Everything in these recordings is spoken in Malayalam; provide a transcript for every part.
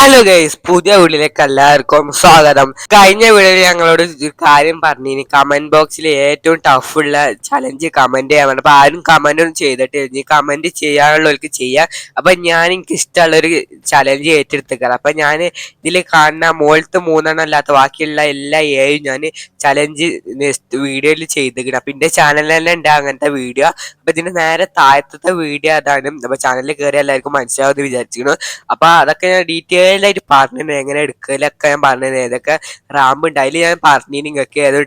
ഹലോ ഗൈസ്, പുതിയ വീഡിയോയിലേക്ക് എല്ലാവർക്കും സ്വാഗതം. കഴിഞ്ഞ വീഡിയോയിൽ ഞങ്ങളോട് ഒരു കാര്യം പറഞ്ഞു, കമന്റ് ബോക്സിൽ ഏറ്റവും ടഫുള്ള ചലഞ്ച് കമന്റ് ചെയ്യാൻ പറഞ്ഞു. അപ്പൊ ആരും കമന്റ് ഒന്നും ചെയ്തിട്ടില്ല. ഈ കമന്റ് ചെയ്യാനുള്ളവർക്ക് ചെയ്യാം. അപ്പൊ എനിക്ക് ഇഷ്ടമുള്ള ഒരു ചലഞ്ച് ഏറ്റെടുത്തേക്കാം. അപ്പൊ ഞാൻ ഇതിൽ കാണുന്ന മുകളിലത്തെ 3 അല്ലാത്ത ബാക്കിയുള്ള എല്ലാ 7 ഞാൻ ചലഞ്ച് വീഡിയോയിൽ ചെയ്തിരിക്കണം. അപ്പൊ എന്റെ ചാനലിൽ തന്നെ ഉണ്ട് അങ്ങനത്തെ വീഡിയോ. അപ്പൊ ഇതിന്റെ നേരെ താഴത്തെ വീഡിയോ അതാണ്. അപ്പൊ ചാനലിൽ കയറി എല്ലാവർക്കും മനസ്സിലാവുമെന്ന് വിചാരിച്ചിരുന്നു. അപ്പൊ അതൊക്കെ ഞാൻ ഡീറ്റെയിൽഡ് ആയിട്ട് പറഞ്ഞു, എങ്ങനെ എടുക്കലൊക്കെ ഞാൻ പറഞ്ഞത്, ഏതൊക്കെ റാമ്പ് ഉണ്ട് അതിൽ ഞാൻ പറഞ്ഞു നിങ്ങൾക്ക് ഏതൊരു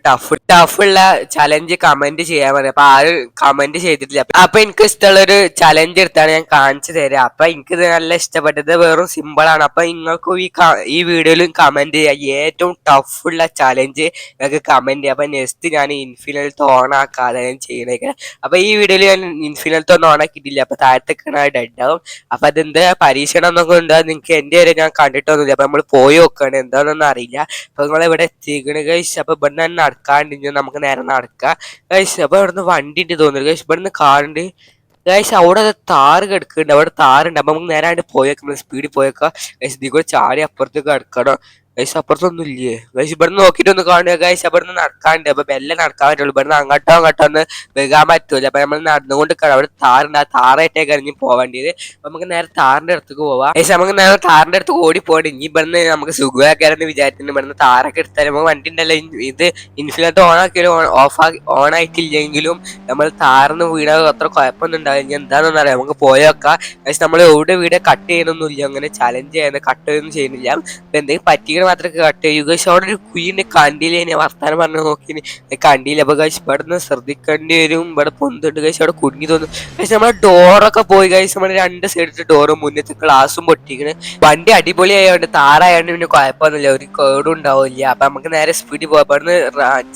ടഫുള്ള ചലഞ്ച് കമന്റ് ചെയ്യാൻ പറഞ്ഞു. അപ്പൊ ആരും കമന്റ് ചെയ്തിട്ടില്ല. അപ്പൊ എനിക്ക് ഇഷ്ടമുള്ളൊരു ചലഞ്ച് എടുത്താണ് ഞാൻ കാണിച്ചു തരാം. അപ്പൊ എനിക്ക് നല്ല ഇഷ്ടപ്പെട്ടത് വെറും സിമ്പിൾ ആണ്. അപ്പൊ നിങ്ങൾക്കും ഈ വീഡിയോയിലും കമന്റ് ചെയ്യാം ഏറ്റവും ടഫുള്ള ചലഞ്ച് നിങ്ങൾക്ക് കമന്റ് ചെയ്യാം. അപ്പൊ നെക്സ്റ്റ് ഞാൻ ഇൻഫിനിറ്റ് ഓൺ ആക്കാതെ ഞാൻ ചെയ്യണേക്കെ. അപ്പൊ ഈ വീഡിയോയിൽ ഞാൻ ഇൻഫിനിറ്റ് ഒന്നും ഓൺ ആക്കിയിട്ടില്ല. അപ്പൊ താഴത്തേക്കാണ് ഡെഡ് ആവും. അപ്പൊ അതെന്താ പരീക്ഷണം എന്നൊക്കെ ഉണ്ടോ നിങ്ങൾക്ക് എന്റെ വരെ ഞാൻ കണ്ടിട്ടൊന്നുമില്ല. അപ്പൊ നമ്മൾ പോയി നോക്കുകയാണ്, എന്താണെന്നൊന്നും അറിയില്ല. അപ്പൊ നിങ്ങൾ ഇവിടെ എത്തിക്കണ് ഗൈസ്. അപ്പൊ ഇവിടെ തന്നെ നടക്കാണ്ട് നമുക്ക് നേരെ നടക്കാം ഗൈസ്. അപ്പൊ ഇവിടുന്ന് വണ്ടി ഉണ്ട് തോന്നുന്നു ഗൈസ്. ഇവിടുന്ന് കാറുണ്ട് ഗൈസ്. അവിടെ താറ് കിടക്കുന്നുണ്ട്, അവിടെ താറുണ്ട്. അപ്പൊ നമുക്ക് നേരെ പോയേക്കാം, സ്പീഡിൽ പോയേക്കാം ഗൈസ്. ഇതിൽ കൂടെ ചാടി അപ്പുറത്തേക്ക് കിടക്കണം ഗൈസ്. അപ്പുറത്തൊന്നും ഇല്ലേ ഗൈസ്? ഇവിടുന്ന് നോക്കിയിട്ട് ഒന്ന് കാണുക ഗൈസ്. അവിടുന്ന് നടക്കാണ്ട്. അപ്പൊ ബെല്ലെ നടക്കാൻ പറ്റുള്ളൂ. ഇവിടുന്ന് അങ്ങോട്ടോ ഒന്ന് വെകാൻ പറ്റൂല. അപ്പൊ നമ്മൾ നടന്നുകൊണ്ട് അവിടെ താറുണ്ട്. ആ താറായിട്ടേ കഴിഞ്ഞ് പോവേണ്ടത്. അപ്പൊ നമുക്ക് നേരെ താറിന്റെ അടുത്തേക്ക് പോവാം ഗൈസ്. നമുക്ക് നേരെ താറിന്റെ അടുത്ത് ഓടി പോകണം. ഇനി ഇവിടുന്ന് നമുക്ക് സുഖമാക്കാരെന്ന് വിചാരിച്ചിട്ടുണ്ട്. ഇവിടുന്ന് താറൊക്കെ എടുത്താൽ നമുക്ക് വണ്ടി ഉണ്ടല്ലോ. ഇത് ഇൻഫിനിറ്റ് ഓൺ ആക്കിയാലും ഓൺ ആയിട്ടില്ലെങ്കിലും നമ്മൾ താറിന്ന് വീണാൽ അത്ര കുഴപ്പമൊന്നും ഉണ്ടാവില്ല. ഇനി എന്താണെന്ന് അറിയാം, നമുക്ക് പോയേക്കാം ഗൈസ്. നമ്മൾ എവിടെ വീഡിയോ കട്ട് ചെയ്യണമൊന്നുമില്ല, അങ്ങനെ ചലഞ്ച് ചെയ്യുന്ന കട്ട് ഒന്നും ചെയ്യുന്നില്ല. അപ്പൊ എന്തെങ്കിലും പറ്റികൾ മാത്രമേ കട്ട് ചെയ്യുക ഗൈസ്. അവിടെ ഒരു കുയിനെ കണ്ടില്ലേ, ഞാൻ വർത്താനം പറഞ്ഞു നോക്കി കണ്ടില്ല. അപ്പൊ ഗൈസ് ഇവിടുന്ന് ശ്രദ്ധിക്കേണ്ടി വരും. ഇവിടെ പൊന്തുണ്ട് ഗൈസ്, അവിടെ കുടുങ്ങി തോന്നുന്നു ഗൈസ്. നമ്മുടെ ഡോറൊക്കെ പോയി ഗൈസ്. നമ്മുടെ 2 സൈഡിലത്തെ ഡോറും മുന്നത്തെ ഗ്ലാസും പൊട്ടിക്കണ്. വണ്ടി അടിപൊളിയായോണ്ട് താറായോണ്ട് പിന്നെ കുഴപ്പമൊന്നുമില്ല, ഒരു കേടും ഉണ്ടാവില്ല. അപ്പൊ നമുക്ക് നേരെ സ്പീഡിൽ പോകാം. ഇവിടുന്ന്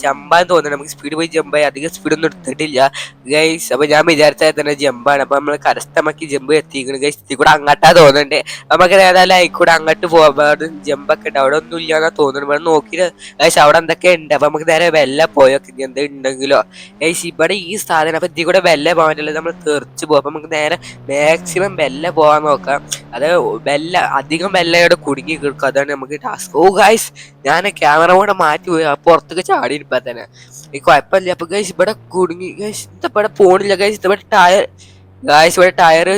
ജമ്പാൻ തോന്നുന്നു. നമുക്ക് സ്പീഡ് പോയി ജമ്പായി അധികം സ്പീഡൊന്നും എടുത്തിട്ടില്ല ഗൈസ്. അപ്പൊ ഞാൻ വിചാരിച്ചാൽ തന്നെ ജമ്പാണ്. അപ്പൊ നമ്മൾ കരസ്ഥമാക്കി ജമ്പ് എത്തിക്കണം ഗൈസ്. ഇതിൽ കൂടെ അങ്ങോട്ടാ തോന്നുന്നുണ്ട്. നമുക്ക് ഏതായാലും ആയിക്കൂടെ അങ്ങോട്ട് പോകാം. ജമ്പൊക്കെ ഉണ്ട്, അവിടെ ഒന്നും ഇല്ലാന്നാ തോന്നുന്നു. ഇവിടെ നോക്കിയിട്ട് ഗൈസ് അവിടെ എന്തൊക്കെ ഉണ്ട്. അപ്പൊ നമുക്ക് നേരെ വെല്ല പോയൊക്കെ എന്ത് ഉണ്ടെങ്കിലോ ഗൈസ്. ഇവിടെ ഈ സാധനം അപ്പൊ ഇതിൽ കൂടെ വെല്ല പോകാൻ പറ്റില്ല, നമ്മൾ തെറിച്ച് പോകും. അപ്പൊ നമുക്ക് നേരെ മാക്സിമം വെല്ല പോകാൻ നോക്കാം. അത് അധികം വെല്ലയോടെ കുടുങ്ങി കിടക്കും, അതാണ് നമുക്ക് ടാസ്ക്. ഓ ഗൈസ്, ഞാൻ ക്യാമറ കൂടെ മാറ്റി പോയി പുറത്തേക്ക് ചാടി ഇരിപ്പാ തന്നെ ഈ കുഴപ്പമില്ല. അപ്പൊ ഗൈസ് ഇവിടെ കുടുങ്ങി ഗൈസ്. ഇവിടെ പോണില്ല ഗൈസ്. ഇവിടെ ടയർ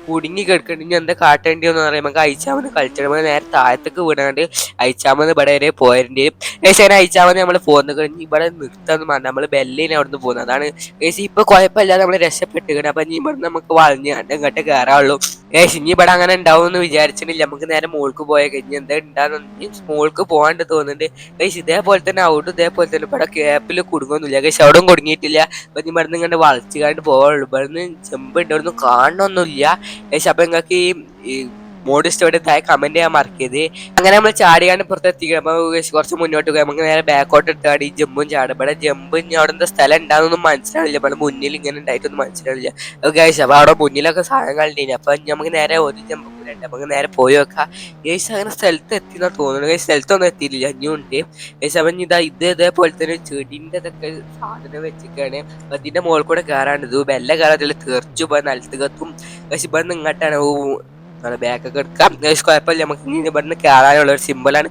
കുടുങ്ങി കിടക്കണ്ട. ഇനി എന്താ കാട്ടേണ്ടിയെന്ന് പറയുമ്പോൾ നമുക്ക് അയച്ചാമെന്ന് കളിച്ചിട്ട് നേരെ താഴത്തേക്ക് വീണാണ്ട് അയച്ചാമെന്ന് ഇവിടെ വരെ പോയതിൻ്റെ ഗൈസ്. അങ്ങനെ അയച്ചാമെന്ന് നമ്മൾ പോകുന്നത് കഴിഞ്ഞ് ഇവിടെ നിർത്താന്ന് പറഞ്ഞാൽ നമ്മൾ ബെല്ലിനെ അവിടെ നിന്ന് പോകുന്നത്. അതാണ് ഗൈസ്. ഇപ്പൊ കുഴപ്പമില്ലാതെ നമ്മൾ രക്ഷപ്പെട്ടുകയാണ്. അപ്പൊ ഇനി ഇവിടെ നമുക്ക് വളഞ്ഞ് ഇങ്ങോട്ട് കയറാവുള്ളൂ ഗൈസ്. ഇനി ഇവിടെ അങ്ങനെ ഉണ്ടാവും എന്ന് വിചാരിച്ചിട്ടില്ല. നമുക്ക് നേരെ മോൾക്ക് പോയ കഴിഞ്ഞ് എന്താ ഉണ്ടാകുന്ന മോൾക്ക് പോകാണ്ട് തോന്നുന്നുണ്ട് ഗൈസ്. ഇതേപോലെ തന്നെ അവിടെ ഇതേപോലെ തന്നെ ഇവിടെ ക്യാപ്പിൽ കുടുങ്ങൊന്നുമില്ല ഗൈസ്, അവിടെ കുടുങ്ങിയിട്ടില്ല. അപ്പൊ ഇനി ഇവിടെ നിന്ന് ഇങ്ങനെ വളച്ചുകാണ്ട് പോകാനുള്ളൂ. ഇവിടെ നിന്ന് ചെമ്പ് ഉണ്ട്, അവിടെ നിന്ന് കാണണമൊന്നുമില്ല ഗൈസ്. അപ്പൊ നിങ്ങൾക്ക് ഈ മോഡ് ഇഷ്ടപ്പെട്ട താഴെ കമന്റ് ചെയ്യാൻ മറക്കരുത്. അങ്ങനെ നമ്മൾ ചാടിയാണ്ട് പുറത്തെത്തിക്കണം. അപ്പൊ കുറച്ച് മുന്നോട്ട് പോയി നമുക്ക് നേരെ ബാക്കോട്ട് എടുത്താടി ഈ ജമ്പും ചാടും. ഇവിടെ ജമ്പ് ഇനി അവിടെ എന്താ സ്ഥലം ഉണ്ടാകുന്നൊന്നും മനസ്സിലാവില്ല. ഇവിടെ മുന്നിൽ ഇങ്ങനെ ഉണ്ടായിട്ടൊന്നും മനസ്സിലാവില്ല ഗൈസ്. അപ്പൊ അവിടെ മുന്നിലൊക്കെ സാധനങ്ങളുണ്ട്. അപ്പൊ നമുക്ക് നേരെ ഒരു ജമ്പ് ഉണ്ട്, നമുക്ക് നേരെ പോയി വെക്കാം ഗൈസ്. അങ്ങനെ സ്ഥലത്ത് എത്തിന്നാ തോന്നുന്നു ഗൈസ്. സ്ഥലത്തൊന്നും എത്തിയില്ല, ഇനിയുണ്ട് ഗൈസ്. അപ്പൊ ഇതേപോലെ തന്നെ ചെടിന്റെ ഇതൊക്കെ സാധനം വെച്ചിട്ടാണ്. അപ്പൊ ഇതിന്റെ മുകളിൽ കൂടെ കയറാണ്ട് ഇത് വെല്ല കയറാത്തില്ല, തീർച്ചു പോയി നിലത്ത് കത്തും ഗൈസ്. ഇവിടെ ഇങ്ങോട്ടാണ് ബാക്കൊക്കെ എടുക്കാം ഗൈസ്. കുഴപ്പമില്ല, നമുക്ക് ഇനി ഇവിടുന്ന് കയറാനുള്ള ഒരു സിമ്പിളാണ്.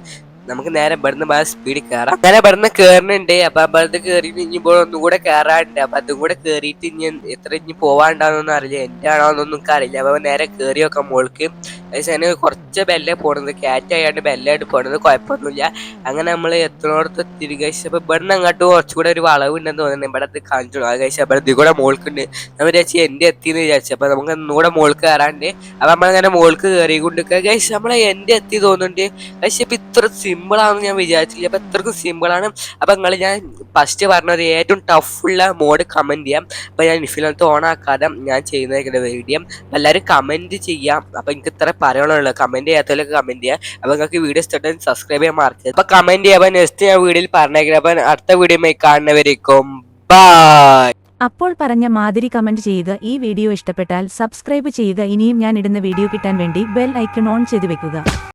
നമുക്ക് നേരെ ഇവിടുന്ന് സ്പീഡിൽ കയറാം. നേരെ ഇവിടുന്ന് കയറുന്നുണ്ട്. അപ്പൊ ഇവിടുന്ന് കയറിയിട്ട് ഇനിയിപ്പോൾ ഒന്നും കൂടെ കയറാനുണ്ട്. അപ്പൊ അതും കൂടെ കയറിയിട്ട് ഇനി എത്ര ഇനി പോവാണ്ടാന്നൊന്നും അറിയില്ല, എൻ്റെ ആണോന്നൊന്നും എനിക്ക് അറിയില്ല. അപ്പൊ നേരെ കയറി വെക്കാം മോൾക്ക് ഗൈസ്. അതിന് കുറച്ച് ബെല്ലേ പോണത്, ക്യാറ്റായാണ്ട് ബെല്ലായിട്ട് പോണത് കുഴപ്പമൊന്നുമില്ല. അങ്ങനെ നമ്മൾ എത്രയോടത്ത് എത്തി ഗൈസ്. അപ്പൊ ഇവിടുന്ന് അങ്ങോട്ട് കുറച്ചുകൂടെ ഒരു വളവ് ഉണ്ടെന്ന് തോന്നുന്നു. ഇവിടെ അത് കാണിച്ചു ഗൈസ്. അപ്പൊ ഇതിൽ കൂടെ മോൾക്കുണ്ട്. നമ്മൾ വിചാരിച്ചു എൻ്റെ എത്തിയെന്ന് വിചാരിച്ചു. അപ്പൊ നമുക്ക് ഒന്നുകൂടെ മോൾക്ക് കയറാണ്ട്. അപ്പൊ നമ്മളിങ്ങനെ മോൾക്ക് കയറിക്കൊണ്ടിരിക്കുക ഗൈസ്. നമ്മളെ എൻ്റെ എത്തി തോന്നുന്നുണ്ട് ഗൈസ്. ഇപ്പൊ ഇത്ര സിമ്പിൾ ആണെന്ന് ഞാൻ വിചാരിച്ചില്ല. അപ്പൊ ഇത്രക്കും സിമ്പിൾ ആണ്. അപ്പൊ നിങ്ങൾ ഞാൻ ഫസ്റ്റ് പറഞ്ഞത് ഏറ്റവും ടഫുള്ള മോഡ് കമന്റ് ചെയ്യാം. അപ്പൊ ഞാൻ ഇൻഫിനിറ്റ് ഓൺ ആക്കാതെ ഞാൻ ചെയ്യുന്ന വീഡിയോ എല്ലാവരും കമന്റ് ചെയ്യാം. അപ്പൊ എനിക്ക് ഇത്ര പറയാനുള്ളത്, കമന്റ് ചെയ്യാത്തവരൊക്കെ കമന്റ് ചെയ്യാം. അപ്പൊ നിങ്ങൾക്ക് വീഡിയോ ഇഷ്ടപ്പെട്ട സബ്സ്ക്രൈബ് ചെയ്യാൻ മറക്കരുത്. അപ്പൊ കമന്റ് ചെയ്യാം. അപ്പൊ നെക്സ്റ്റ് ഞാൻ വീഡിയോയിൽ പറഞ്ഞേക്കാം. അപ്പൊ അടുത്ത വീഡിയോ കാണുന്നവരേക്കും ബൈ. അപ്പോൾ പറഞ്ഞ മാതിരി കമന്റ് ചെയ്യുക. ഈ വീഡിയോ ഇഷ്ടപ്പെട്ടാൽ സബ്സ്ക്രൈബ് ചെയ്യുക. ഇനിയും ഞാൻ ഇടുന്ന വീഡിയോ കിട്ടാൻ വേണ്ടി ബെൽ ഐക്കൺ ഓൺ ചെയ്ത് വെക്കുക.